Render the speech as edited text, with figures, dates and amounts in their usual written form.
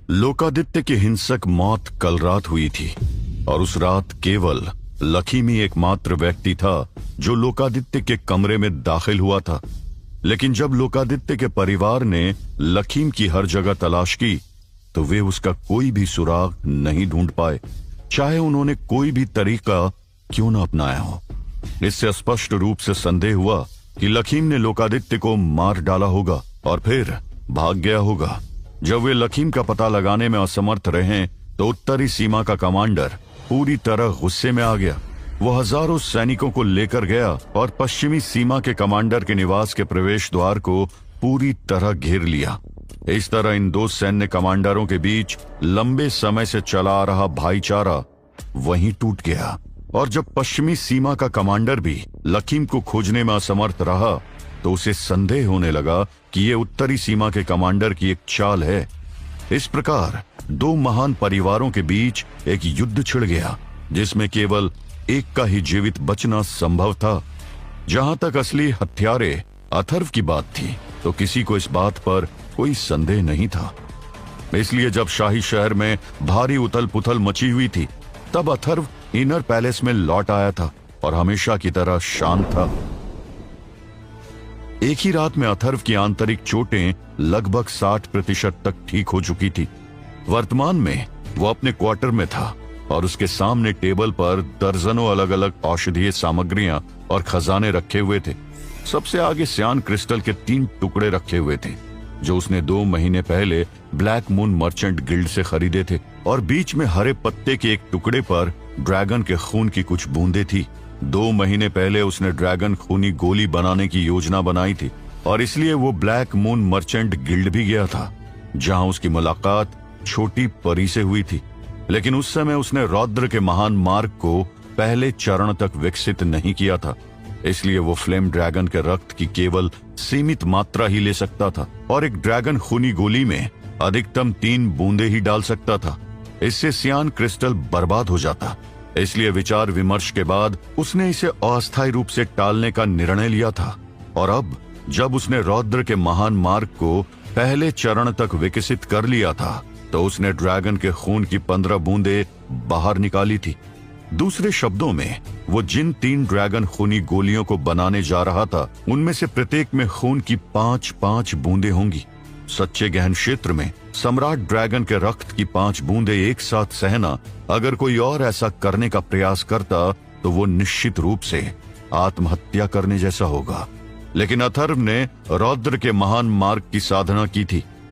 लोकादित्य की हिंसक मौत कल रात हुई थी और उस रात केवल लखीम ही एकमात्र व्यक्ति था जो लोकादित्य के कमरे में दाखिल हुआ था। लेकिन जब लोकादित्य के परिवार ने लखीम की हर जगह तलाश की तो वे उसका कोई भी सुराग नहीं ढूंढ पाए, चाहे उन्होंने कोई भी तरीका क्यों न अपनाया हो। इससे स्पष्ट रूप से संदेह हुआ कि लखीम ने लोकादित्य को मार डाला होगा और फिर भाग गया होगा। जब वे लखीम का पता लगाने में असमर्थ रहे तो उत्तरी सीमा का कमांडर पूरी तरह गुस्से में आ गया। वो हजारों सैनिकों को लेकर गया और पश्चिमी सीमा के कमांडर के निवास के प्रवेश द्वार को पूरी तरह घेर लिया। इस तरह इन दो सैन्य कमांडरों के बीच लंबे समय से चला आ रहा भाईचारा वहीं टूट गया। और जब पश्चिमी सीमा का कमांडर भी लखीम को खोजने में असमर्थ रहा तो उसे संदेह होने लगा कि ये उत्तरी सीमा के कमांडर की एक चाल है। इस प्रकार दो महान परिवारों के बीच एक युद्ध छिड़ गया जिसमें केवल एक का ही जीवित बचना संभव था। जहां तक असली हत्यारे अथर्व की बात थी तो किसी को इस बात पर कोई संदेह नहीं था। इसलिए जब शाही शहर में भारी उथल पुथल मची हुई थी तब अथर्व इनर पैलेस में लौट आया था और हमेशा की तरह शांत था। एक ही रात में अथर्व की आंतरिक चोटें लगभग 60% तक ठीक हो चुकी थी। वर्तमान में वो अपने क्वार्टर में था और उसके सामने टेबल पर दर्जनों अलग अलग औषधीय सामग्रियां और खजाने रखे हुए थे। सबसे आगे सियान क्रिस्टल के 3 टुकड़े रखे हुए थे जो उसने 2 महीने पहले ब्लैक मून मर्चेंट गिल्ड से खरीदे थे, और बीच में हरे पत्ते के एक टुकड़े पर ड्रैगन के खून की कुछ बूंदें थी। 2 महीने पहले उसने ड्रैगन खूनी गोली बनाने की योजना बनाई थी और इसलिए वो ब्लैक मून मर्चेंट गिल्ड भी गया था जहां उसकी मुलाकात छोटी परी से हुई थी। लेकिन उस समय उसने रौद्र के महान मार्ग को पहले चरण तक विकसित नहीं किया था, इसलिए वो फ्लेम ड्रैगन के रक्त की केवल सीमित मात्रा ही ले सकता था और एक ड्रैगन खूनी गोली में अधिकतम 3 बूंदे ही डाल सकता था। इससे सियान क्रिस्टल बर्बाद हो जाता। इसलिए विचार विमर्श के बाद उसने इसे अस्थायी रूप से टालने का निर्णय लिया था। और अब जब उसने रौद्र के महान मार्ग को पहले चरण तक विकसित कर लिया था तो उसने ड्रैगन के खून की 15 बूंदें बाहर निकाली थी। दूसरे शब्दों में वो जिन 3 ड्रैगन खूनी गोलियों को बनाने जा रहा था उनमें से प्रत्येक में खून की 5-5 बूंदें होंगी। सच्चे गहन क्षेत्र में सम्राट ड्रैगन के रक्त की 5 बूंदें एक साथ सहना, अगर कोई और ऐसा करने का प्रयास करता तो वो निश्चित रूप से आत्महत्या करने जैसा होगा। लेकिन अथर्व ने रौद्र के महान मार्ग की साधना की थी